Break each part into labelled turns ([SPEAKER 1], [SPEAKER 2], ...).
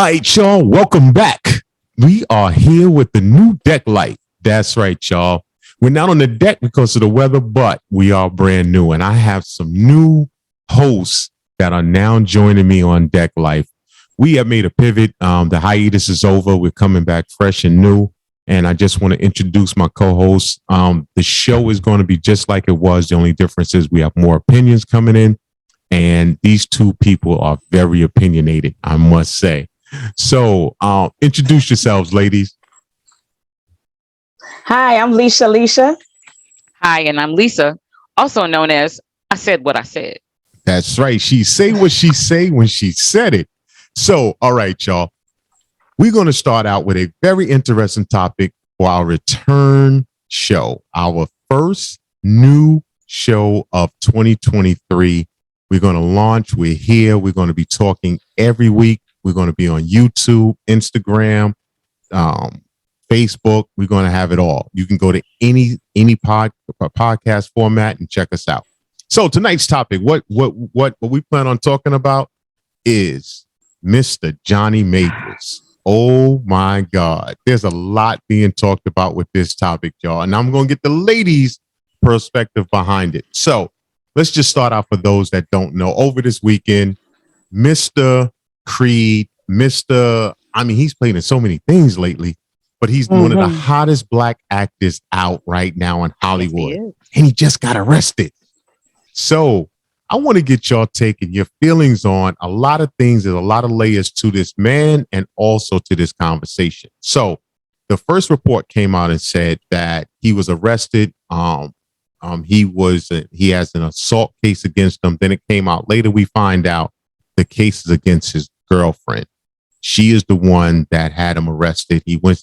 [SPEAKER 1] All right, y'all, welcome back. We are here with the new deck light. That's right, y'all. We're not on the deck because of the weather, but we are brand new. And I have some new hosts that are now joining me on Deck Life. We have made a pivot. The hiatus is over. We're coming back fresh and new. And I just want to introduce my co-hosts. The show is going to be just like it was. The only difference is we have more opinions coming in. And these two people are very opinionated, I must say. So introduce yourselves, ladies.
[SPEAKER 2] Hi, I'm Leisha.
[SPEAKER 3] Hi, and I'm Lisa, also known as I Said What I Said.
[SPEAKER 1] That's right. She say what she say when she said it. So, all right, y'all. We're going to start out with a very interesting topic for our return show, our first new show of 2023. We're going to launch. We're here. We're going to be talking every week. We're going to be on YouTube, Instagram, Facebook. We're going to have it all. You can go to any podcast format and check us out. So tonight's topic, what we plan on talking about is Mr. Johnny Majors. Oh my God. There's a lot being talked about with this topic, y'all. And I'm going to get the ladies' perspective behind it. So let's just start out for those that don't know. Over this weekend, Mr. Creed, he's playing in so many things lately, but he's one of the hottest black actors out right now in Hollywood. Yes, and he just got arrested. So I want to get y'all taking your feelings on a lot of things. There's a lot of layers to this man and also to this conversation. So the first report came out and said that he was arrested. He has an assault case against him. Then it came out later. We find out the case is against his girlfriend. She is the one that had him arrested. He was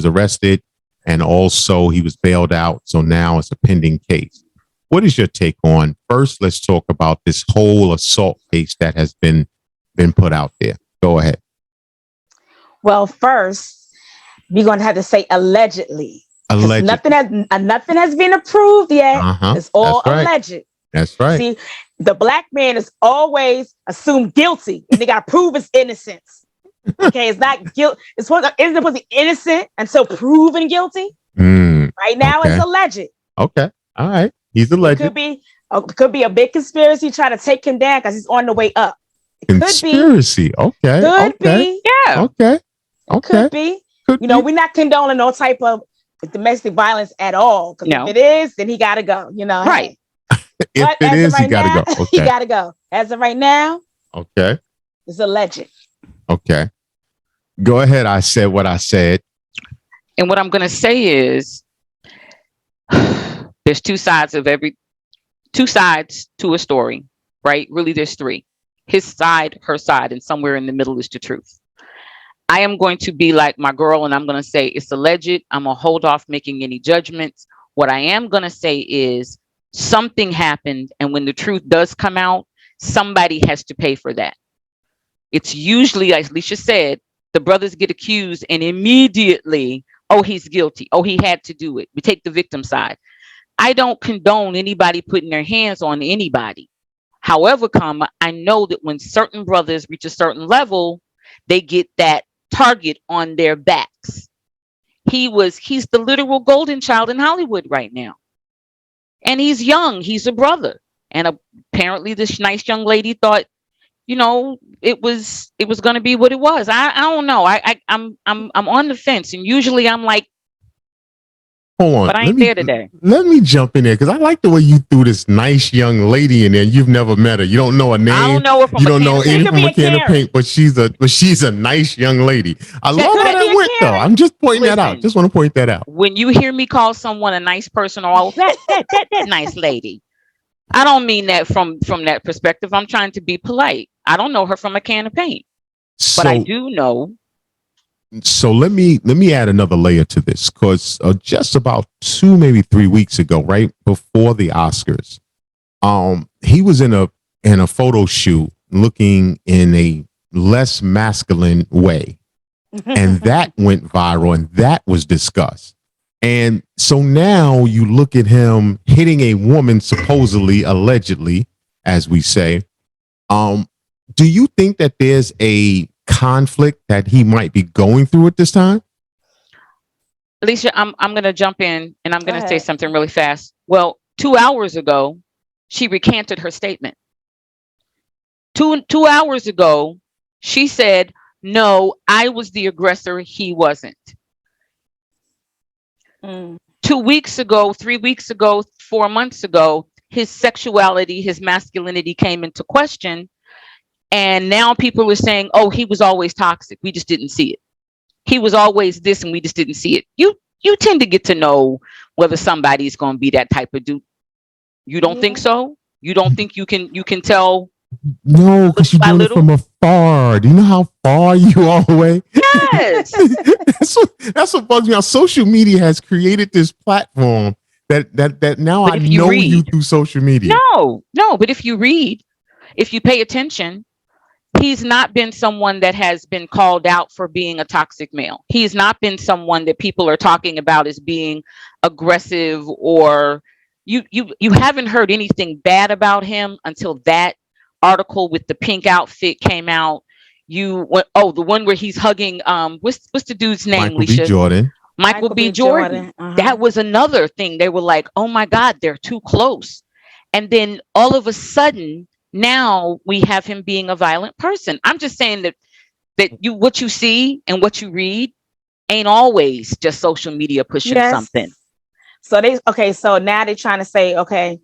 [SPEAKER 1] arrested, and also he was bailed out. So now it's a pending case. What is your take on? First, let's talk about this whole assault case that has been put out there. Go ahead.
[SPEAKER 2] Well, first, we're going to have to say allegedly. Nothing has been approved yet. It's all alleged.
[SPEAKER 1] That's right.
[SPEAKER 2] See, the black man is always assumed guilty, and they got to prove his innocence. Okay, it's not guilt. It's supposed to be innocent until proven guilty. Right now, it's alleged.
[SPEAKER 1] Okay, all right. He's alleged.
[SPEAKER 2] Could be a big conspiracy trying to take him down because he's on the way up.
[SPEAKER 1] Conspiracy. Okay.
[SPEAKER 2] Could be.
[SPEAKER 3] Yeah.
[SPEAKER 1] Okay.
[SPEAKER 2] Could be. We're not condoning no type of domestic violence at all. Because if it is, then he got to go.
[SPEAKER 3] Right.
[SPEAKER 1] If it is, he got to go. Okay.
[SPEAKER 2] He got to go. As of right now,
[SPEAKER 1] okay,
[SPEAKER 2] it's alleged.
[SPEAKER 1] Okay. Go ahead. I said what I said.
[SPEAKER 3] And what I'm going to say is there's two sides to a story, right? Really, there's three. His side, her side, and somewhere in the middle is the truth. I am going to be like my girl, and I'm going to say it's alleged. I'm going to hold off making any judgments. What I am going to say is something happened, and when the truth does come out, somebody has to pay for that. It's usually, as Alicia said, the brothers get accused and immediately, oh, he's guilty. Oh, he had to do it. We take the victim side. I don't condone anybody putting their hands on anybody. However, I know that when certain brothers reach a certain level, they get that target on their backs. He's the literal golden child in Hollywood right now. And he's young. He's a brother. And apparently this nice young lady thought, it was going to be what it was. I don't know. I'm on the fence. And usually I'm like,
[SPEAKER 1] hold on.
[SPEAKER 3] But I ain't there today.
[SPEAKER 1] Let me jump in there because I like the way you threw this nice young lady in there. You've never met her. You don't know her name.
[SPEAKER 3] I don't know her from
[SPEAKER 1] you don't know anything from a can of paint, but she's a nice young lady. I love how that went though. I'm just pointing that out. Just want to point that out.
[SPEAKER 3] When you hear me call someone a nice person or that nice lady, I don't mean that from that perspective. I'm trying to be polite. I don't know her from a can of paint, but I do know.
[SPEAKER 1] So let me add another layer to this because just about 2, maybe 3 weeks ago, right before the Oscars, he was in a photo shoot looking in a less masculine way, and that went viral, and that was discussed. And so now you look at him hitting a woman, supposedly, allegedly, as we say. Do you think that there's a conflict that he might be going through at this time?
[SPEAKER 3] Alicia, I'm going to jump in and I'm
[SPEAKER 2] Go
[SPEAKER 3] going to say
[SPEAKER 2] ahead.
[SPEAKER 3] something really fast. Well, 2 hours ago, she recanted her statement. Two hours ago, she said, no, I was the aggressor. He wasn't. 2 weeks ago, 3 weeks ago, 4 months ago, his sexuality, his masculinity came into question. And now people are saying, oh, he was always toxic. We just didn't see it. He was always this and we just didn't see it. You tend to get to know whether somebody's going to be that type of dude. You don't think so? You don't think you can tell?
[SPEAKER 1] No, because you're doing it from afar. Do you know how far you are away?
[SPEAKER 3] Yes.
[SPEAKER 1] that's what bugs me out. Social media has created this platform that now I know you through social media.
[SPEAKER 3] No, but if you read, if you pay attention, he's not been someone that has been called out for being a toxic male. He's not been someone that people are talking about as being aggressive, or you haven't heard anything bad about him until that article with the pink outfit came out. The one where he's hugging what's the dude's name?
[SPEAKER 1] Michael B. Jordan.
[SPEAKER 3] Michael B. Jordan. That was another thing. They were like, oh my God, they're too close. And then all of a sudden, now we have him being a violent person. I'm just saying that what you see and what you read ain't always just social media pushing something.
[SPEAKER 2] So now they're trying to say, okay,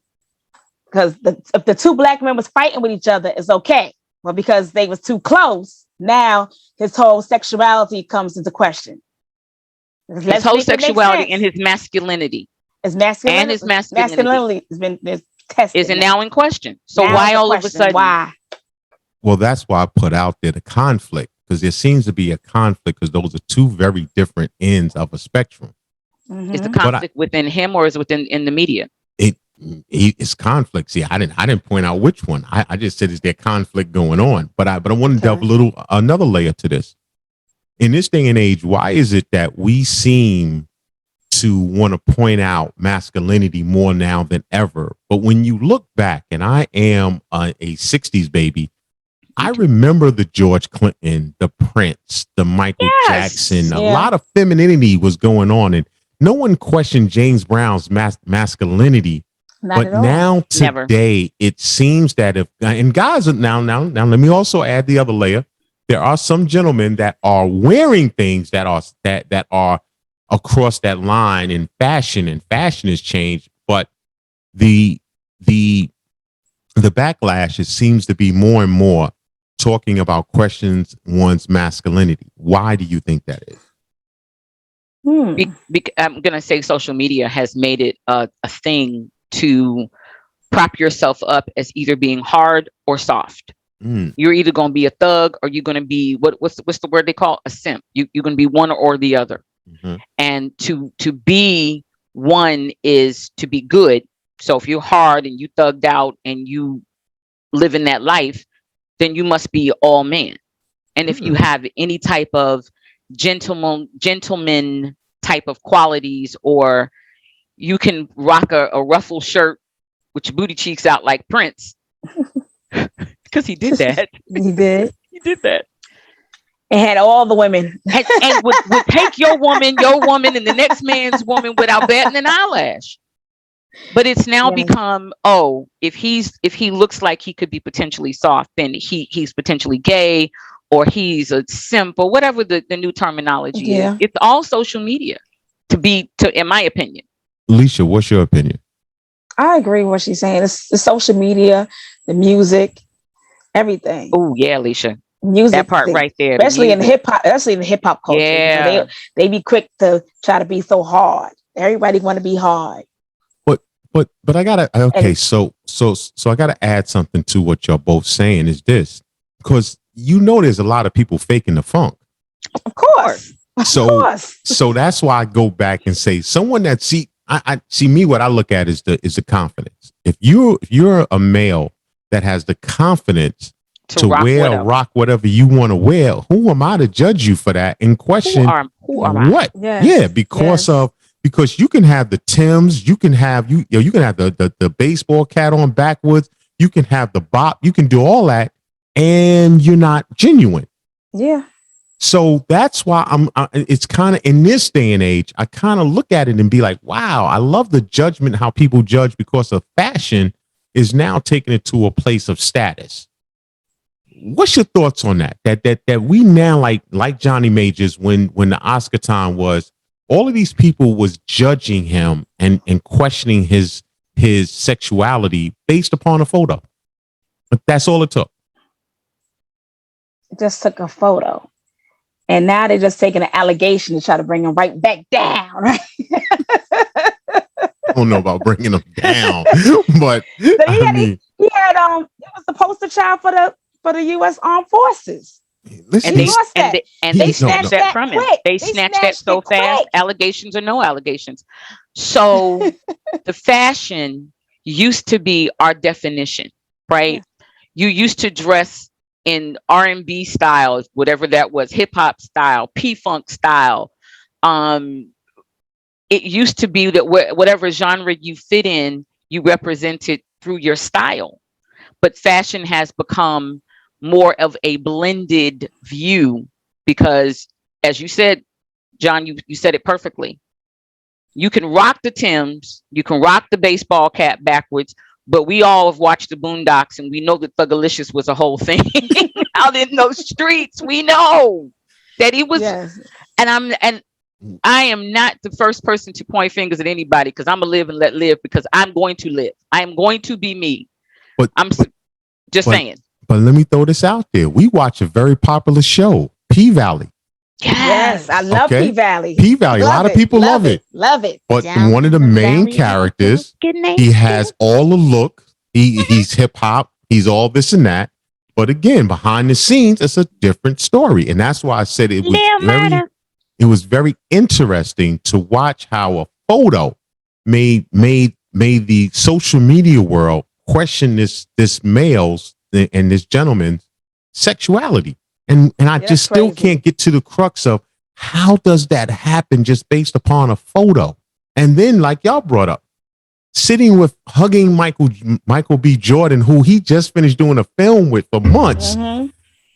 [SPEAKER 2] because if the two black men was fighting with each other, it's okay. Well, because they was too close, now his whole sexuality comes into question.
[SPEAKER 3] His whole sexuality and his masculinity.
[SPEAKER 2] His masculinity has been tested.
[SPEAKER 3] Is it now in question? So why all of a sudden?
[SPEAKER 2] Why?
[SPEAKER 1] Well, that's why I put out there the conflict, because there seems to be a conflict, because those are two very different ends of a spectrum.
[SPEAKER 3] Is the conflict within him or is it in the media?
[SPEAKER 1] It's conflict. See, I didn't point out which one. I just said, is there conflict going on? But I want to delve another layer to this. In this day and age, why is it that we seem to want to point out masculinity more now than ever? But when you look back, and I am a 60s baby, I remember the George Clinton, the Prince, the Michael Jackson. A lot of femininity was going on, and no one questioned James Brown's masculinity. But now today, it seems that and guys are now, let me also add the other layer. There are some gentlemen that are wearing things that are across that line in fashion, and fashion has changed. But the backlash, it seems to be more and more talking about questions one's masculinity. Why do you think that is?
[SPEAKER 3] I'm going to say social media has made it a thing to prop yourself up as either being hard or soft. You're either going to be a thug or you're going to be what's the word they call a simp. You're going to be one or the other. And to be one is to be good. So if you're hard and you thugged out and you live in that life, then you must be all man. And if you have any type of gentleman type of qualities, or you can rock a ruffled shirt with your booty cheeks out like Prince, because he did that.
[SPEAKER 2] He did
[SPEAKER 3] that.
[SPEAKER 2] And had all the women.
[SPEAKER 3] and would take your woman, and the next man's woman without batting an eyelash. But it's now become, if he looks like he could be potentially soft, then he's potentially gay, or he's a simp, or whatever the new terminology is. It's all social media in my opinion.
[SPEAKER 1] Alicia, what's your opinion?
[SPEAKER 2] I agree with what she's saying. It's the social media, the music, everything.
[SPEAKER 3] Oh yeah, Alicia.
[SPEAKER 2] Music,
[SPEAKER 3] that part right there,
[SPEAKER 2] especially in hip hop culture.
[SPEAKER 3] Yeah,
[SPEAKER 2] they be quick to try to be so hard. Everybody want to be hard.
[SPEAKER 1] But I gotta so I gotta add something to what you're both saying. Is this because there's a lot of people faking the funk? Of
[SPEAKER 2] course.
[SPEAKER 1] So that's why I go back and say someone that I see me. What I look at is the confidence. If you're a male that has the confidence to rock whatever you want to wear, who am I to judge you for that and question
[SPEAKER 3] who am I?
[SPEAKER 1] What? Yes. Yeah, because you can have the Timbs, you can have the baseball cap on backwards, you can have the bop, you can do all that, and you're not genuine.
[SPEAKER 2] Yeah.
[SPEAKER 1] So that's why it's kind of in this day and age, I kind of look at it and be like, wow, I love the judgment, how people judge because of fashion is now taking it to a place of status. What's your thoughts on that? That we now like Johnny Majors when the Oscar time was, all of these people was judging him and questioning his sexuality based upon a photo. But that's all it took.
[SPEAKER 2] Just took a photo. And now they're just taking an allegation to try to bring him right back down, right?
[SPEAKER 1] I don't know about bringing him down, but
[SPEAKER 2] he was the poster child for the U.S. Armed Forces.
[SPEAKER 1] Listen,
[SPEAKER 3] and they snatched that from him. They snatched that so fast. Allegations or no allegations. So the fashion used to be our definition, right? Yeah. You used to dress in R&B style, whatever that was, hip hop style, P-funk style. It used to be that whatever genre you fit in, you represented through your style. But fashion has become more of a blended view because, as you said, John, you said it perfectly. You can rock the Timbs, you can rock the baseball cap backwards, but we all have watched the Boondocks and we know that Thugalicious was a whole thing out in those streets. We know that he was, yes. And I am not the first person to point fingers at anybody because I'm gonna live and let live because I'm going to live. I am going to be me. But just saying.
[SPEAKER 1] But let me throw this out there. We watch a very popular show, P-Valley.
[SPEAKER 2] Yes, I love P-Valley.
[SPEAKER 1] P-Valley, a lot of people love it.
[SPEAKER 2] Love it.
[SPEAKER 1] But one of the main characters, he has all the look. He's hip hop. He's all this and that. But again, behind the scenes, it's a different story. And that's why I said it was very interesting to watch how a photo made the social media world question this male's and this gentleman's sexuality. And I just still can't get to the crux of how does that happen just based upon a photo? And then, like y'all brought up, hugging Michael B. Jordan, who he just finished doing a film with for months. Mm-hmm.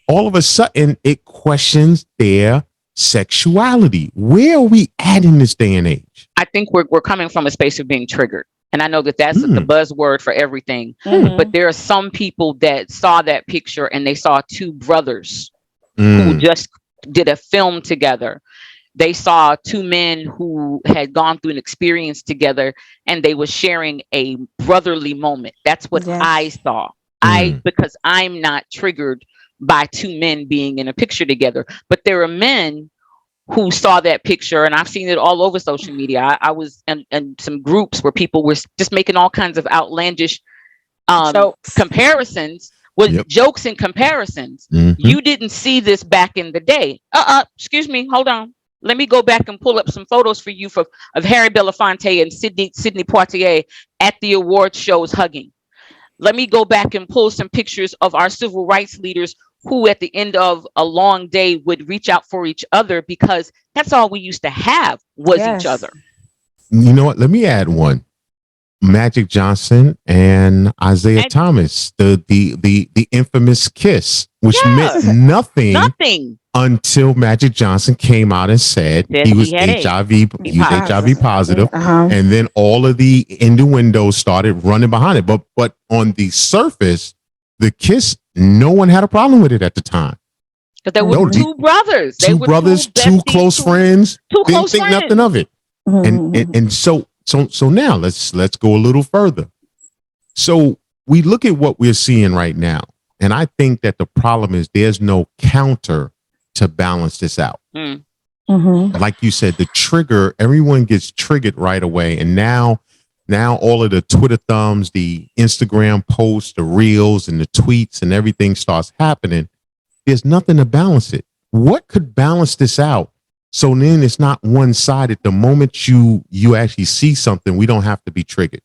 [SPEAKER 1] All of a sudden, it questions their sexuality. Where are we at in this day and age?
[SPEAKER 3] I think we're coming from a space of being triggered. And I know that that's the buzzword for everything. Mm-hmm. But there are some people that saw that picture and they saw two brothers who just did a film together. They saw two men who had gone through an experience together and they were sharing a brotherly moment. That's what I saw. Because I'm not triggered by two men being in a picture together. But there are men who saw that picture, and I've seen it all over social media. I was in some groups where people were just making all kinds of outlandish comparisons with jokes and comparisons. Mm-hmm. You didn't see this back in the day. Excuse me, hold on. Let me go back and pull up some photos for you of Harry Belafonte and Sidney Poitier at the award shows hugging. Let me go back and pull some pictures of our civil rights leaders who at the end of a long day would reach out for each other because that's all we used to have was each other.
[SPEAKER 1] You know what? Let me add one. Magic Johnson and Isaiah Thomas, the infamous kiss, which meant nothing until Magic Johnson came out and said he was HIV positive, and then all of the innuendos started running behind it. But on the surface, the kiss, no one had a problem with it at the time.
[SPEAKER 3] But there were two brothers.
[SPEAKER 1] Two brothers, two close friends. Didn't think nothing of it. And so now let's go a little further. So we look at what we're seeing right now, and I think that the problem is there's no counter to balance this out. Like you said, the trigger, everyone gets triggered right away, and now all of the Twitter thumbs, the Instagram posts, the reels, and the tweets, and everything starts happening. There's nothing to balance it. What could balance this out? So then it's not one-sided. The moment you actually see something, we don't have to be triggered.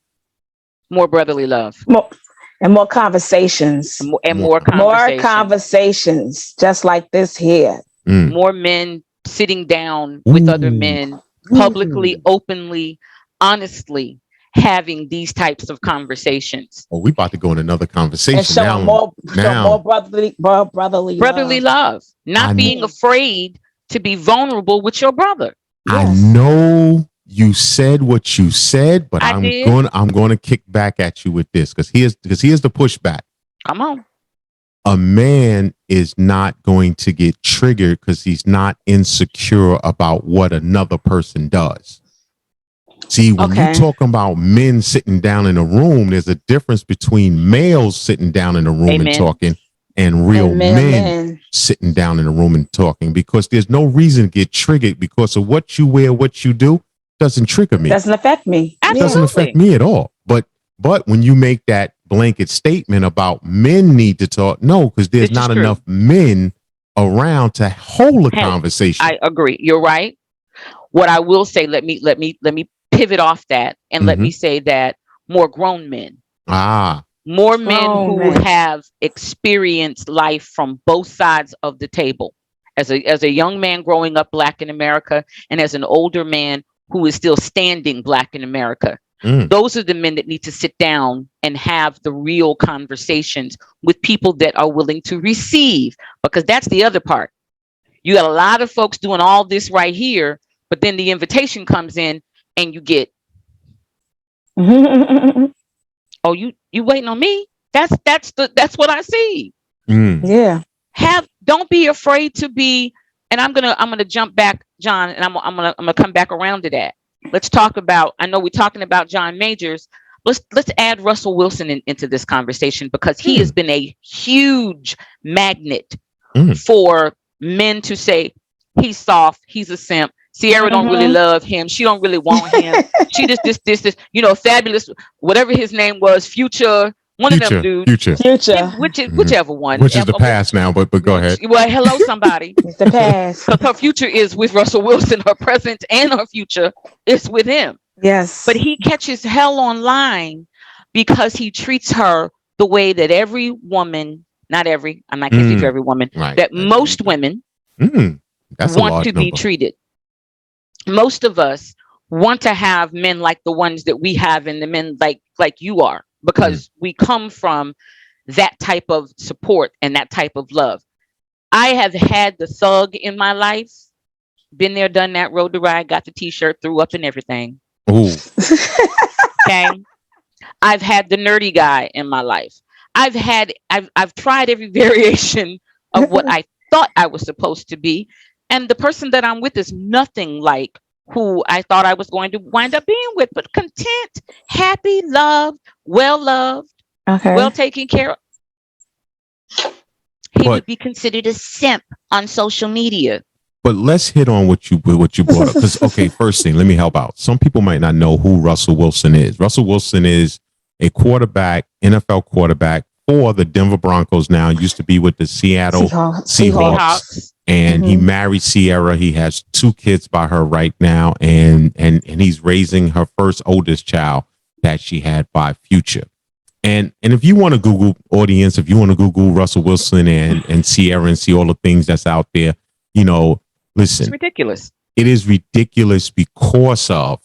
[SPEAKER 3] More brotherly love.
[SPEAKER 2] More conversations.
[SPEAKER 3] More
[SPEAKER 2] conversations, just like this here.
[SPEAKER 3] More men sitting down with other men publicly, openly, honestly, having these types of conversations.
[SPEAKER 1] Oh, we about to go in another conversation
[SPEAKER 2] And showing more
[SPEAKER 3] Brotherly love. Not being afraid to be vulnerable with your brother.
[SPEAKER 1] I know you said what you said, but I'm going to kick back at you with this because here's the pushback.
[SPEAKER 3] Come on.
[SPEAKER 1] A man is not going to get triggered because he's not insecure about what another person does. See, when you're talking about men sitting down in a room, there's a difference between males sitting down in a room and talking and real men sitting down in a room and talking, because there's no reason to get triggered because of what you wear, what you do doesn't trigger me.
[SPEAKER 2] Doesn't affect me.
[SPEAKER 1] It doesn't affect me at all. But when you make that blanket statement about men need to talk, no, because there's not enough men around to hold a conversation.
[SPEAKER 3] I agree. You're right. What I will say, let me pivot off that and let me say that more grown men. More men who have experienced life from both sides of the table. As a young man growing up Black in America, and as an older man who is still standing Black in America. Those are the men that need to sit down and have the real conversations with people that are willing to receive, because that's the other part. You got a lot of folks doing all this right here, but then the invitation comes in and you get, oh, you waiting on me? That's what I see.
[SPEAKER 2] Yeah.
[SPEAKER 3] Don't be afraid to be, and I'm gonna jump back, John, and I'm gonna come back around to that. Let's talk about, I know we're talking about John Majors. Let's add Russell Wilson into this conversation, because he has been a huge magnet for men to say he's soft, he's a simp. Sierra don't really love him. She don't really want him. She just this, fabulous, whatever his name was, Future. One of them dudes.
[SPEAKER 2] Future.
[SPEAKER 3] Whichever one.
[SPEAKER 1] Which is the past now, but go ahead.
[SPEAKER 3] Well, hello, somebody.
[SPEAKER 2] It's the past.
[SPEAKER 3] Because her future is with Russell Wilson. Her present and her future is with him.
[SPEAKER 2] Yes.
[SPEAKER 3] But he catches hell online because he treats her the way that every woman, I'm not going to speak for every woman, that most women want to be treated. Most of us want to have men like the ones that we have, and the men like you are, because we come from that type of support and that type of love. I have had the thug in my life, been there, done that, rode the ride, got the t-shirt, threw up and everything.
[SPEAKER 1] Ooh.
[SPEAKER 3] Okay. I've had the nerdy guy in my life. I've tried every variation of what I thought I was supposed to be. And the person that I'm with is nothing like who I thought I was going to wind up being with, but content, happy, loved, well taken care of. He would be considered a simp on social media.
[SPEAKER 1] But let's hit on what you brought up. Because, first thing, let me help out. Some people might not know who Russell Wilson is. Russell Wilson is a quarterback, NFL quarterback for the Denver Broncos now. Used to be with the Seattle Seahawks. And he married Sierra. He has 2 kids by her right now. And he's raising her first oldest child that she had by Future. And if you want to Google, audience, if you want to Google Russell Wilson and Sierra and see all the things that's out there, listen.
[SPEAKER 3] It's ridiculous.
[SPEAKER 1] It is ridiculous because of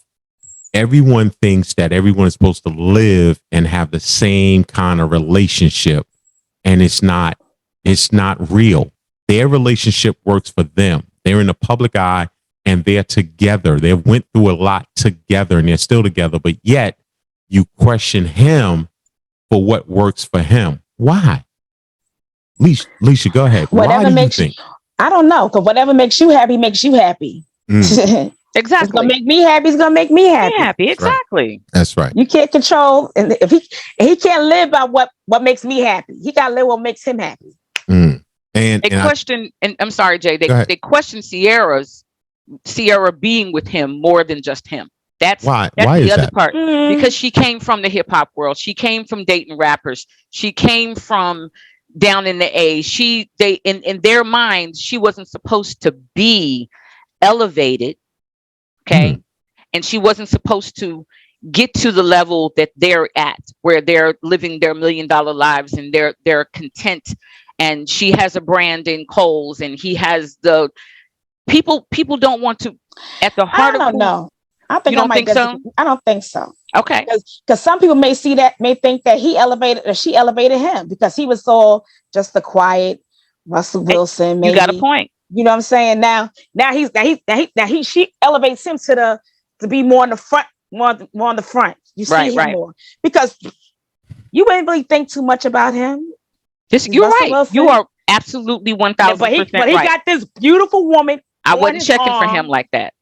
[SPEAKER 1] everyone thinks that everyone is supposed to live and have the same kind of relationship. And it's not real. Their relationship works for them. They're in the public eye and they're together. They went through a lot together and they're still together. But yet you question him for what works for him. Why? Leisha, go ahead.
[SPEAKER 2] Whatever
[SPEAKER 1] Why do
[SPEAKER 2] makes
[SPEAKER 1] you think?
[SPEAKER 2] I don't know, because whatever makes you happy makes you happy.
[SPEAKER 3] Exactly.
[SPEAKER 2] It's gonna make me happy. It's gonna make me happy.
[SPEAKER 3] Exactly.
[SPEAKER 1] That's right.
[SPEAKER 2] You can't control, and if he can't live by what makes me happy, he gotta live what makes him happy.
[SPEAKER 3] And I'm sorry, Jay. They question Sierra being with him more than just him. That's
[SPEAKER 1] why
[SPEAKER 3] the
[SPEAKER 1] is
[SPEAKER 3] other
[SPEAKER 1] that?
[SPEAKER 3] part. Because she came from the hip hop world. She came from dating rappers. She came from down in the A. In their minds, she wasn't supposed to be elevated. Okay. And she wasn't supposed to get to the level that they're at, where they're living their $1 million lives and they're content. And she has a brand in Kohl's, and he has the people don't want to, at the heart of
[SPEAKER 2] know. I think
[SPEAKER 3] You don't think so?
[SPEAKER 2] I don't think so.
[SPEAKER 3] Okay.
[SPEAKER 2] Because some people may think that he elevated or she elevated him because he was all just the quiet Russell Wilson. Maybe.
[SPEAKER 3] You got a point.
[SPEAKER 2] You know what I'm saying? Now she elevates him to be more on the front, more on the front. You see him more because you wouldn't really think too much about him.
[SPEAKER 3] You're right. Wilson. You are absolutely 1,000%
[SPEAKER 2] but he
[SPEAKER 3] right.
[SPEAKER 2] got this beautiful woman.
[SPEAKER 3] I wasn't checking for him like that.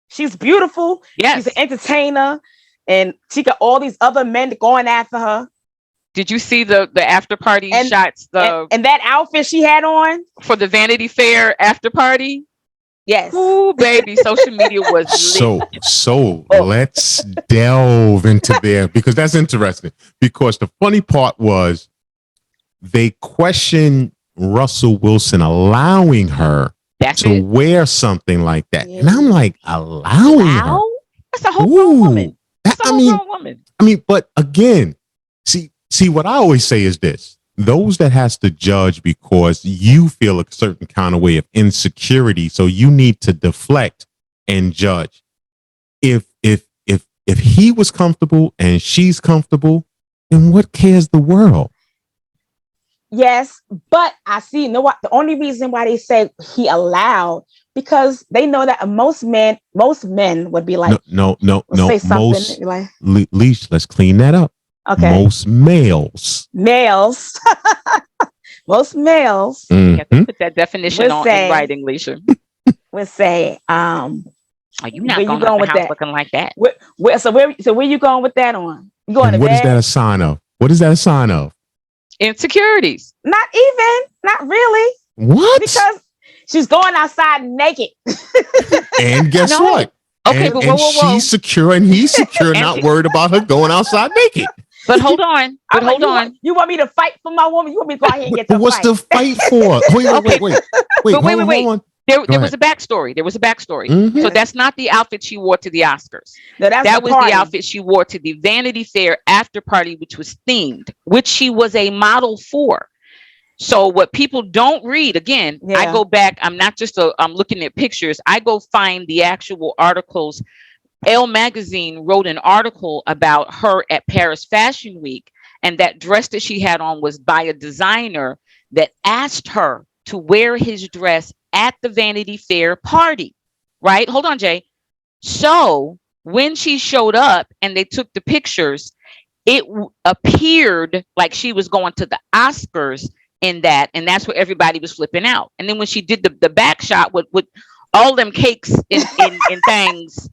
[SPEAKER 2] She's beautiful.
[SPEAKER 3] Yes.
[SPEAKER 2] She's an entertainer, and she got all these other men going after her.
[SPEAKER 3] Did you see the after party shots?
[SPEAKER 2] And that outfit she had on
[SPEAKER 3] for the Vanity Fair after party?
[SPEAKER 2] Yes.
[SPEAKER 3] Ooh, baby, social media was lit.
[SPEAKER 1] So let's delve into there because that's interesting. Because the funny part was they questioned Russell Wilson allowing her to wear something like that. Yeah. And I'm like, allowing her?
[SPEAKER 3] That's a whole grown woman.
[SPEAKER 1] I mean, but again, see, what I always say is this. Those that has to judge because you feel a certain kind of way of insecurity, so you need to deflect and judge. If he was comfortable and she's comfortable, then what cares the world?
[SPEAKER 2] Yes, but I see. You know what? The only reason why they said he allowed because they know that most men would be like,
[SPEAKER 1] no.
[SPEAKER 2] Say something like,
[SPEAKER 1] Leash, let's clean that up.
[SPEAKER 2] Okay.
[SPEAKER 1] Most males.
[SPEAKER 2] Most males.
[SPEAKER 3] You have to put that definition in writing, Leisha.
[SPEAKER 2] Would say,
[SPEAKER 3] are you not going to the house looking like that?
[SPEAKER 2] So where you going with that on? You going
[SPEAKER 1] and what is that a sign of? What is that a sign of?
[SPEAKER 3] Insecurities.
[SPEAKER 2] Not really.
[SPEAKER 1] What?
[SPEAKER 2] Because she's going outside naked.
[SPEAKER 1] And guess what?
[SPEAKER 3] Okay, but whoa.
[SPEAKER 1] She's secure and he's secure, not worried about her going outside naked.
[SPEAKER 3] But hold on.
[SPEAKER 2] You want me to fight for my woman? You want me to go ahead and get the
[SPEAKER 1] fight? What's the fight for?
[SPEAKER 3] Wait. There was a backstory. Mm-hmm. So that's not the outfit she wore to the Oscars.
[SPEAKER 2] No, that
[SPEAKER 3] was the outfit she wore to the Vanity Fair after party, which was themed, which she was a model for. So what people don't read, again, I go back. I'm not just I'm looking at pictures. I go find the actual articles. Elle magazine wrote an article about her at Paris Fashion Week, and that dress that she had on was by a designer that asked her to wear his dress at the Vanity Fair party, right? Hold on, Jay. So when she showed up and they took the pictures, it appeared like she was going to the Oscars in that, and that's where everybody was flipping out. And then when she did the back shot with all them cakes and things,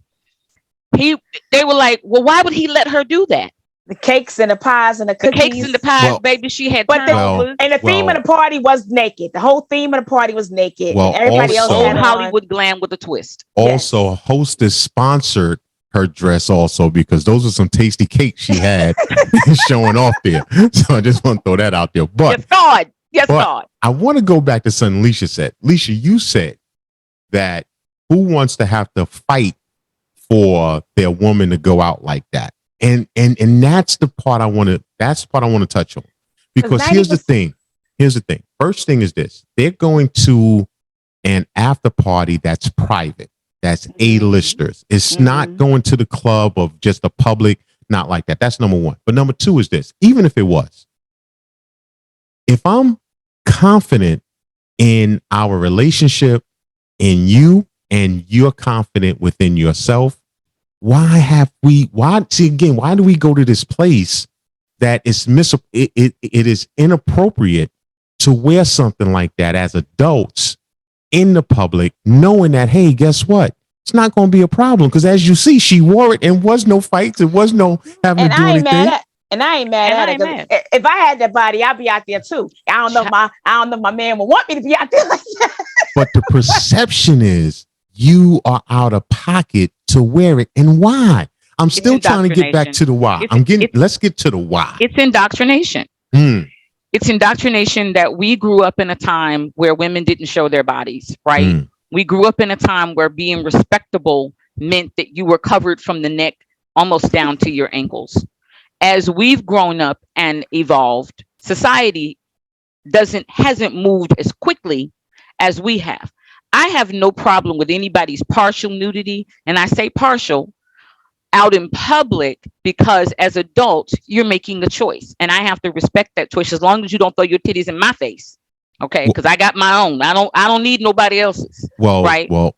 [SPEAKER 3] they were like, well, why would he let her do that?
[SPEAKER 2] The cakes and the pies and the cookies.
[SPEAKER 3] The cakes and the pies, baby. She had turnovers.
[SPEAKER 2] And the theme of the party was naked. The whole theme of the party was naked.
[SPEAKER 1] Well,
[SPEAKER 2] and everybody else had
[SPEAKER 3] Hollywood glam with a twist.
[SPEAKER 1] Also, Hostess sponsored her dress also because those are some tasty cakes she had showing off there. So I just want to throw that out there. But
[SPEAKER 3] Yes, God.
[SPEAKER 1] I want to go back to something Leisha said. Leisha, you said that who wants to have to fight for their woman to go out like that? And that's the part I want to touch on. Because here's the thing. First thing is this. They're going to an after party that's private. That's A-listers. It's not going to the club of just the public, not like that. That's number one. But number two is this. Even if it was, if I'm confident in our relationship, in you, and you're confident within yourself, why do we go to this place that is it is inappropriate to wear something like that as adults in the public, knowing that, hey, guess what? It's not going to be a problem because as you see, she wore it and was no fights. It was no having to do anything.
[SPEAKER 2] I ain't mad at it. If I had that body, I'd be out there too. I don't know if my man would want me to be out there like that.
[SPEAKER 1] But the perception is you are out of pocket to wear it. And why? I'm still trying to get back to the why. Let's get to the why.
[SPEAKER 3] It's indoctrination. It's indoctrination that we grew up in a time where women didn't show their bodies, right? We grew up in a time where being respectable meant that you were covered from the neck almost down to your ankles. As we've grown up and evolved, society hasn't moved as quickly as we have. I have no problem with anybody's partial nudity. And I say partial out in public because as adults, you're making a choice. And I have to respect that choice as long as you don't throw your titties in my face. Okay, because I got my own. I don't need nobody else's.
[SPEAKER 1] Well,
[SPEAKER 3] right?
[SPEAKER 1] Well.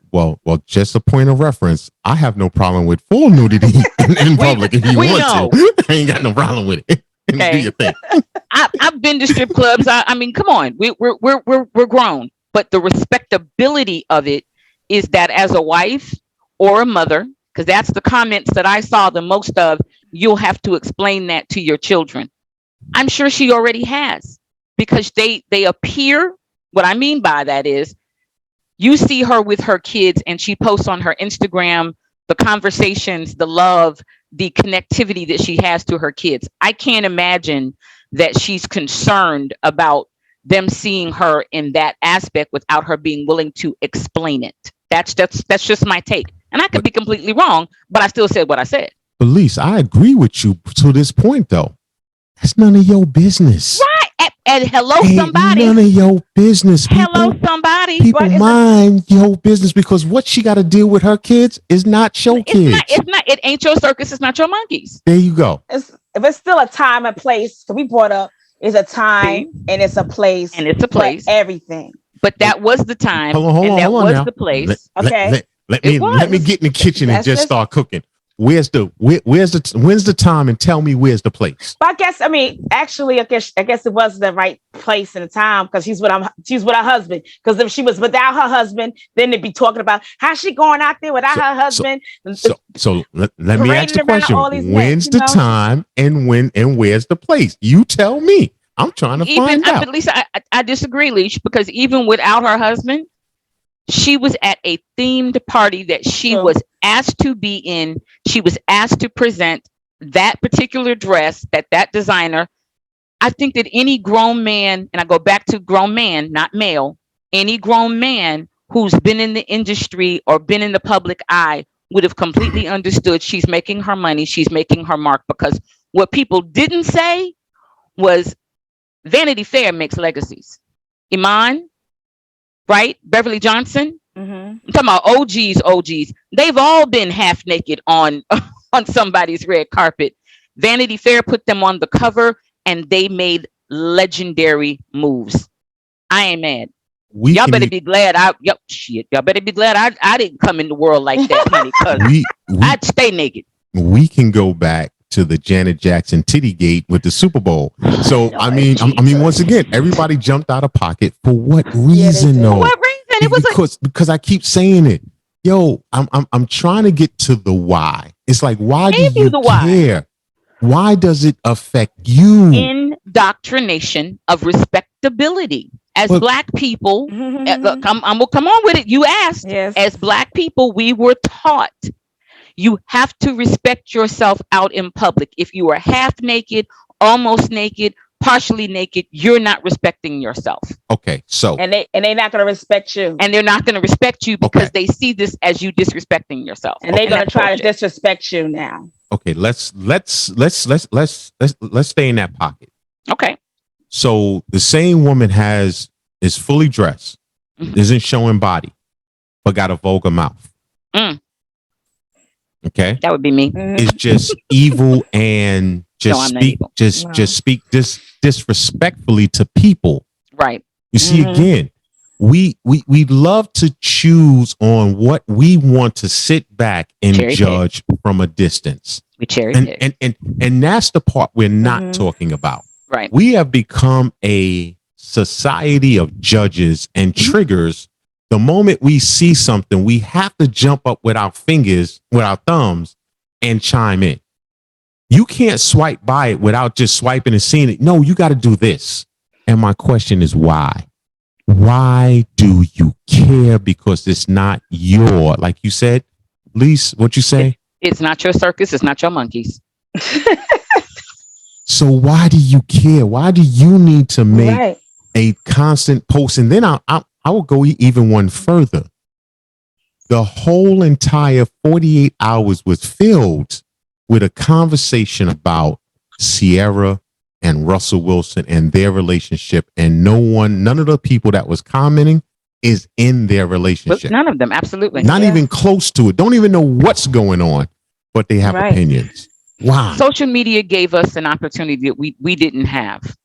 [SPEAKER 1] Just a point of reference. I have no problem with full nudity in public if you want to. I ain't got no problem with it. Okay. Do your thing.
[SPEAKER 3] I've been to strip clubs. I mean, come on, we're grown. But the respectability of it is that as a wife or a mother, because that's the comments that I saw the most of, you'll have to explain that to your children. I'm sure she already has, because they appear, what I mean by that is, you see her with her kids and she posts on her Instagram the conversations, the love, the connectivity that she has to her kids. I can't imagine that she's concerned about them seeing her in that aspect without her being willing to explain it. That's just my take. And I could be completely wrong, but I still said what I said.
[SPEAKER 1] Elise, I agree with you to this point, though. That's none of your business.
[SPEAKER 3] Right. And hello, somebody.
[SPEAKER 1] None of your business.
[SPEAKER 3] Hello, somebody.
[SPEAKER 1] People mind your business, because what she got to deal with her kids is not your kids.
[SPEAKER 3] It ain't your circus. It's not your monkeys.
[SPEAKER 1] There you go.
[SPEAKER 2] If it's still a time and place, so we brought up, it's a time and it's a place.
[SPEAKER 3] And it's a place.
[SPEAKER 2] For everything.
[SPEAKER 3] But that was the time.
[SPEAKER 1] Hold on
[SPEAKER 3] that was
[SPEAKER 1] now.
[SPEAKER 3] the place.
[SPEAKER 1] Let me get in the kitchen and just start cooking. When's the time, and tell me where's the place?
[SPEAKER 2] But I guess it was the right place and the time, because she's with her husband. Because if she was without her husband, then they'd be talking about how she going out there without her husband.
[SPEAKER 1] So let me ask the question: when's the time, and where's the place? You tell me. I'm trying to find out.
[SPEAKER 3] At least I disagree, Leash, because even without her husband, she was at a themed party that she was asked to be in. She was asked to present that particular dress, that designer. I think that any grown man, and I go back to grown man, not male, any grown man who's been in the industry or been in the public eye would have completely understood she's making her money, she's making her mark. Because what people didn't say was Vanity Fair makes legacies. Iman, right? Beverly Johnson. I'm talking about OGs. They've all been half naked on somebody's red carpet. Vanity Fair put them on the cover, and they made legendary moves. I ain't mad. Y'all better be glad. Y'all better be glad I didn't come in the world like that, honey. Because I'd stay naked.
[SPEAKER 1] We can go back to the Janet Jackson titty gate with the Super Bowl. So I mean, once again, everybody jumped out of pocket for what reason, though?
[SPEAKER 3] For what reason? It was
[SPEAKER 1] because I keep saying it. Yo, I'm trying to get to the why. It's like, why do you care? Why does it affect you?
[SPEAKER 3] Indoctrination of respectability. As Black people, I'm gonna come on with it. You asked.
[SPEAKER 2] Yes.
[SPEAKER 3] As Black people, we were taught you have to respect yourself out in public. If you are half naked, almost naked, partially naked, you're not respecting yourself.
[SPEAKER 1] Okay, so
[SPEAKER 2] and they're not going to respect you,
[SPEAKER 3] and they're not going to respect you because they see this as you disrespecting yourself,
[SPEAKER 2] and they're going to try to disrespect you now.
[SPEAKER 1] Okay, let's stay in that pocket.
[SPEAKER 3] Okay.
[SPEAKER 1] So the same woman is fully dressed, isn't showing body, but got a vulgar mouth. Okay,
[SPEAKER 3] that would be me.
[SPEAKER 1] It's just evil and just speak disrespectfully to people.
[SPEAKER 3] Right.
[SPEAKER 1] You see, again, we love to choose on what we want to sit back and judge from a distance.
[SPEAKER 3] We cherry
[SPEAKER 1] and that's the part we're not talking about.
[SPEAKER 3] Right.
[SPEAKER 1] We have become a society of judges and triggers. The moment we see something, we have to jump up with our fingers, with our thumbs, and chime in. You can't swipe by it without just swiping and seeing it. No, you got to do this. And my question is why? Why do you care? Because it's not your, like you said, Lise, what you say?
[SPEAKER 3] It's not your circus. It's not your monkeys.
[SPEAKER 1] So why do you care? Why do you need to make a constant post? And then I will go even one further. The whole entire 48 hours was filled with a conversation about Sierra and Russell Wilson and their relationship. And none of the people that was commenting is in their
[SPEAKER 3] But
[SPEAKER 1] relationship.
[SPEAKER 3] none of them, absolutely.
[SPEAKER 1] Not even close to it. Don't even know what's going on, but they have opinions. Wow.
[SPEAKER 3] Social media gave us an opportunity that we didn't have,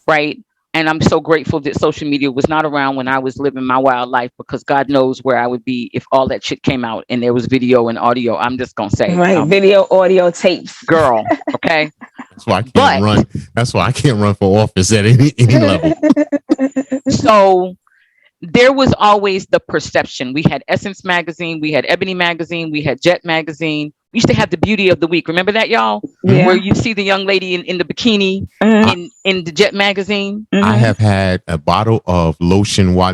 [SPEAKER 3] right? And I'm so grateful that social media was not around when I was living my wild life, because God knows where I would be if all that shit came out and there was video and audio. I'm just gonna say,
[SPEAKER 2] video, audio, tapes,
[SPEAKER 3] girl. Okay.
[SPEAKER 1] That's why I can't run. That's why I can't run for office at any level.
[SPEAKER 3] So there was always the perception. We had Essence magazine, we had Ebony magazine, we had Jet magazine. We used to have the beauty of the week. Remember that, y'all?
[SPEAKER 2] Yeah.
[SPEAKER 3] Where you see the young lady in the bikini in the Jet magazine.
[SPEAKER 1] I have had a bottle of lotion while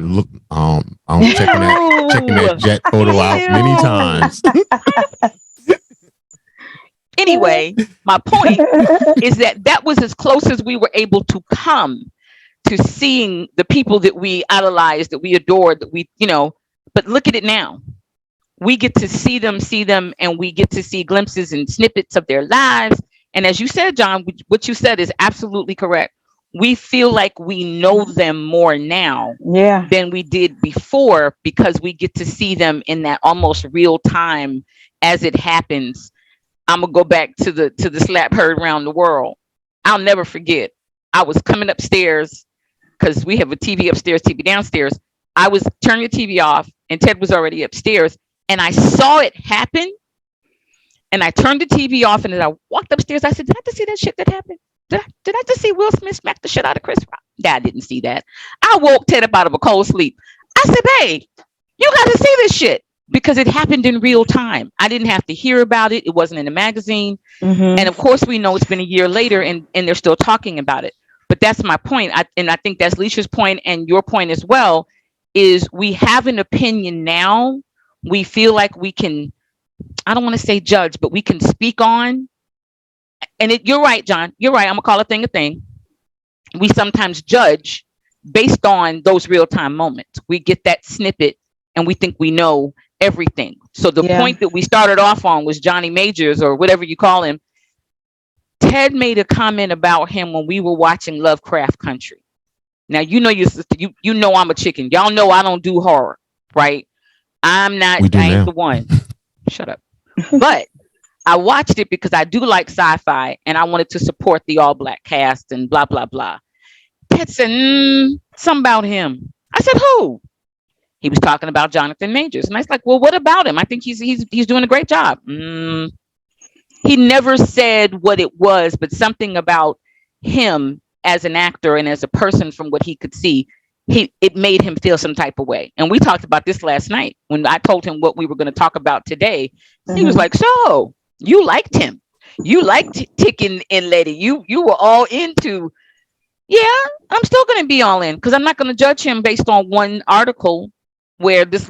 [SPEAKER 1] I'm checking that Jet photo out many times.
[SPEAKER 3] Anyway, my point is that was as close as we were able to come to seeing the people that we idolized, that we adored, that we, but look at it now. We get to see them, and we get to see glimpses and snippets of their lives. And as you said, John, what you said is absolutely correct. We feel like we know them more now than we did before, because we get to see them in that almost real time as it happens. I'm gonna go back to the slap heard around the world. I'll never forget. I was coming upstairs because we have a TV upstairs, TV downstairs. I was turning the TV off, and Ted was already upstairs. And I saw it happen, and I turned the TV off, and as I walked upstairs, I said, did I just see that shit that happened? Did I just see Will Smith smack the shit out of Chris Rock? Yeah, I didn't see that. I woke Ted up out of a cold sleep. I said, babe, you got to see this shit, because it happened in real time. I didn't have to hear about it. It wasn't in the magazine. And of course, we know it's been a year later, and they're still talking about it. But that's my point. I think that's Leisha's point, and your point as well, is we have an opinion now. We feel like we can, I don't want to say judge, but we can speak on. And you're right, John. You're right. I'm going to call a thing a thing. We sometimes judge based on those real-time moments. We get that snippet, and we think we know everything. So the point that we started off on was Johnny Majors, or whatever you call him. Ted made a comment about him when we were watching Lovecraft Country. Now, you know your sister. You know I'm a chicken. Y'all know I don't do horror, right? I'm not, I ain't the one. Shut up. But I watched it because I do like sci-fi, and I wanted to support the all black cast and blah, blah, blah. Ted said, something about him. I said, who? He was talking about Jonathan Majors. And I was like, well, what about him? I think he's doing a great job. He never said what it was, but something about him as an actor and as a person, from what he could see, it made him feel some type of way. And we talked about this last night when I told him what we were going to talk about today. He was like, so you liked him. You liked Ticking and Letty. You were all into, I'm still going to be all in, because I'm not going to judge him based on one article where this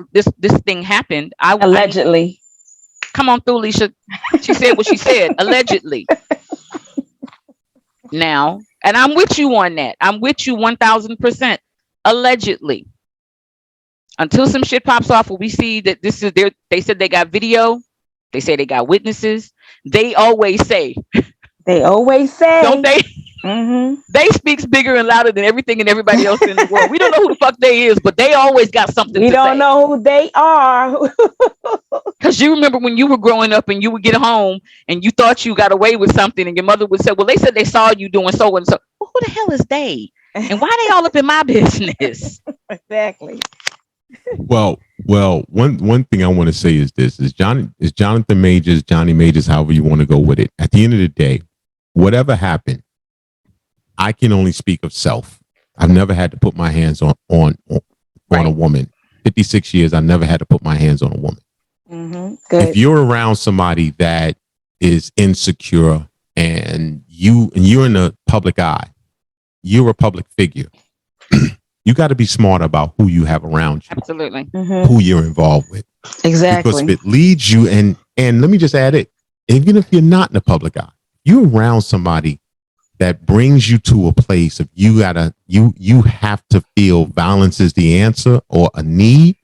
[SPEAKER 3] thing happened.
[SPEAKER 2] Allegedly.
[SPEAKER 3] Come on through, Alicia. She said what she said, allegedly. Now, and I'm with you on that. I'm with you 1000%. Allegedly. Until some shit pops off where we see that this is they said they got video. They say they got witnesses. They always say.
[SPEAKER 2] Don't
[SPEAKER 3] they? They speaks bigger and louder than everything and everybody else in the world. We don't know who the fuck they is, but they always got something to say.
[SPEAKER 2] We don't know who they are.
[SPEAKER 3] Because you remember when you were growing up and you would get home and you thought you got away with something, and your mother would say, well, they said they saw you doing so and so. Well, who the hell is they? And why they all up in my business?
[SPEAKER 2] Exactly.
[SPEAKER 1] Well, one thing I want to say is this: is Jonathan Majors, Johnny Majors, however you want to go with it. At the end of the day, whatever happened, I can only speak of self. I've never had to put my hands on a woman. 56 years, I've never had to put my hands on a woman.
[SPEAKER 2] Good.
[SPEAKER 1] If you're around somebody that is insecure and you're in the public eye, you're a public figure. You got to be smart about who you have around you.
[SPEAKER 3] Absolutely.
[SPEAKER 1] Who you're involved with.
[SPEAKER 2] Exactly.
[SPEAKER 1] Because if it leads you, and let me just add it, even if you're not in the public eye, you're around somebody that brings you to a place of you have to feel violence is the answer or a need,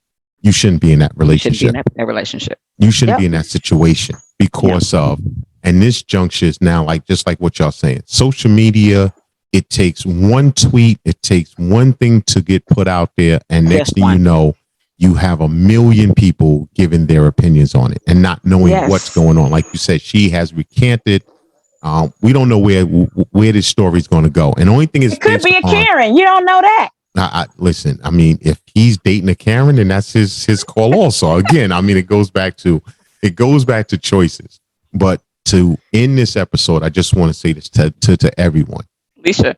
[SPEAKER 1] you shouldn't be in that relationship.
[SPEAKER 3] You shouldn't be in that relationship.
[SPEAKER 1] You shouldn't be in that situation because of, and this juncture is now just like what y'all saying, social media, it takes one tweet, it takes one thing to get put out there, and next thing you know, you have a million people giving their opinions on it and not knowing what's going on. Like you said, she has recanted. We don't know where this story is going to go. And the only thing is,
[SPEAKER 2] it could be a Karen. You don't know that.
[SPEAKER 1] Listen, I mean, if he's dating a Karen, then that's his call. Also, again, I mean, it goes back to choices. But to end this episode, I just want to say this to everyone.
[SPEAKER 3] Lisa,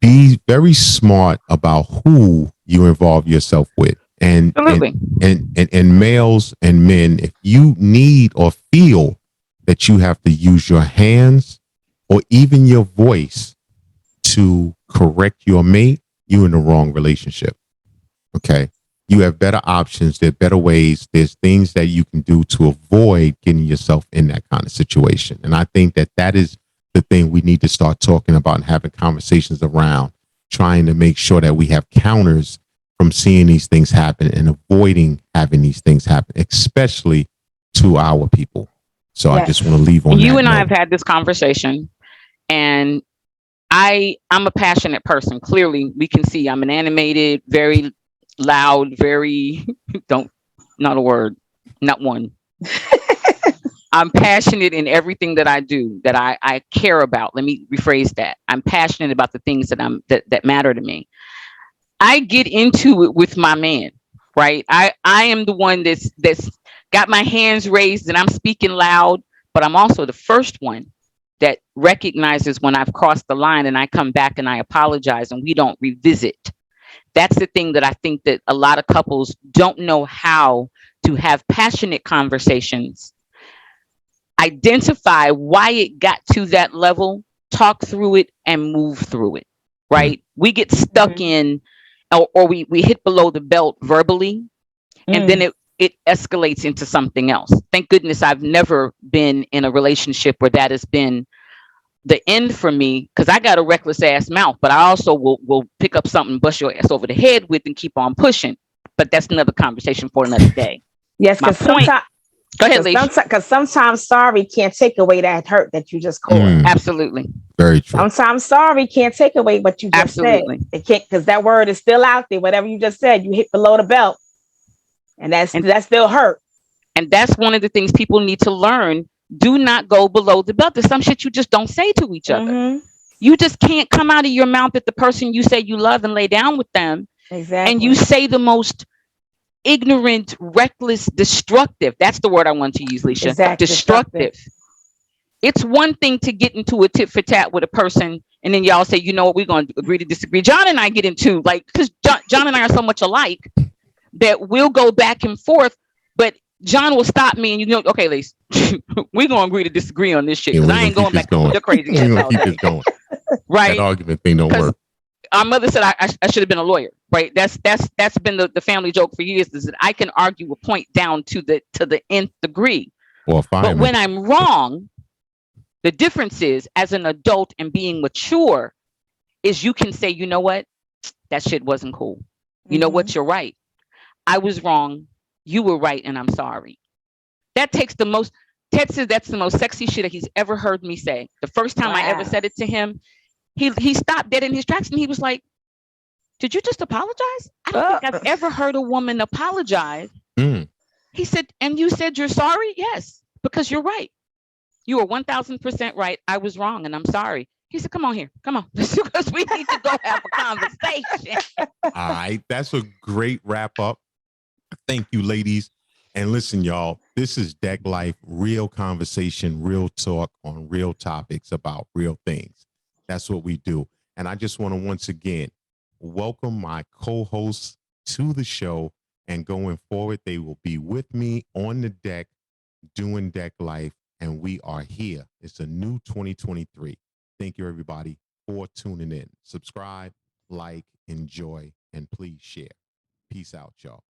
[SPEAKER 1] be very smart about who you involve yourself with. And males and men, if you need or feel that you have to use your hands or even your voice to correct your mate, you're in the wrong relationship. Okay. You have better options. There are better ways. There's things that you can do to avoid getting yourself in that kind of situation. And I think that is the thing we need to start talking about and having conversations around, trying to make sure that we have counters from seeing these things happen and avoiding having these things happen, especially to our people. So I just want to leave on
[SPEAKER 3] you
[SPEAKER 1] that
[SPEAKER 3] and
[SPEAKER 1] note.
[SPEAKER 3] I have had this conversation, and I'm a passionate person. Clearly, we can see I'm an animated, very loud, very not a word, not one. I'm passionate in everything that I do, that I care about. Let me rephrase that. I'm passionate about the things that matter to me. I get into it with my man, right? I am the one that's got my hands raised and I'm speaking loud, but I'm also the first one that recognizes when I've crossed the line, and I come back and I apologize and we don't revisit. That's the thing that I think that a lot of couples don't know how to have passionate conversations, identify why it got to that level, talk through it and move through it, right? We get stuck in, or we hit below the belt verbally, and then it escalates into something else. Thank goodness I've never been in a relationship where that has been the end for me, because I got a reckless ass mouth, but I also will pick up something, bust your ass over the head with, and keep on pushing. But that's another conversation for another day.
[SPEAKER 2] Yes, because sometimes,
[SPEAKER 3] go ahead, Leisha.
[SPEAKER 2] Because sometimes sorry can't take away that hurt that you just caused.
[SPEAKER 3] Absolutely.
[SPEAKER 1] Very true.
[SPEAKER 2] Sometimes sorry can't take away what you just said. It can't, because that word is still out there. Whatever you just said, you hit below the belt, and that still hurt.
[SPEAKER 3] And that's one of the things people need to learn. Do not go below the belt. There's some shit you just don't say to each other. You just can't come out of your mouth at the person you say you love and lay down with them.
[SPEAKER 2] Exactly.
[SPEAKER 3] And you say the most ignorant, reckless, destructive. That's the word I want to use, Leisha.
[SPEAKER 2] Exactly.
[SPEAKER 3] Destructive. It's one thing to get into a tit for tat with a person, and then y'all say, you know what, we're going to agree to disagree. John and I get into, like, because John and I are so much alike that we'll go back and forth, but John will stop me and okay, Lise, we're going to agree to disagree on this shit, because I ain't going back to the crazy ass.
[SPEAKER 1] We're going to keep this going.
[SPEAKER 3] Right?
[SPEAKER 1] That argument thing don't work.
[SPEAKER 3] Our mother said I should have been a lawyer, right? That's been the family joke for years, is that I can argue a point down to the nth degree.
[SPEAKER 1] Well,
[SPEAKER 3] but when I'm wrong, the difference is, as an adult and being mature, is you can say, you know what, that shit wasn't cool. You know what, you're right. I was wrong. You were right, and I'm sorry. That takes the most. Ted says that's the most sexy shit that he's ever heard me say. The first time I ever said it to him, he stopped dead in his tracks, and he was like, "Did you just apologize? I don't think I've ever heard a woman apologize." He said, "And you said you're sorry?" "Yes, because you're right. You are 1,000% right. I was wrong, and I'm sorry." He said, "Come on here. Come on." Because we need to go have a conversation.
[SPEAKER 1] All right. That's a great wrap up. Thank you, ladies. And listen, y'all, this is Deck Life, real conversation, real talk on real topics about real things. That's what we do. And I just want to once again welcome my co-hosts to the show. And going forward, they will be with me on the deck doing Deck Life. And we are here. It's a new 2023. Thank you, everybody, for tuning in. Subscribe, like, enjoy, and please share. Peace out, y'all.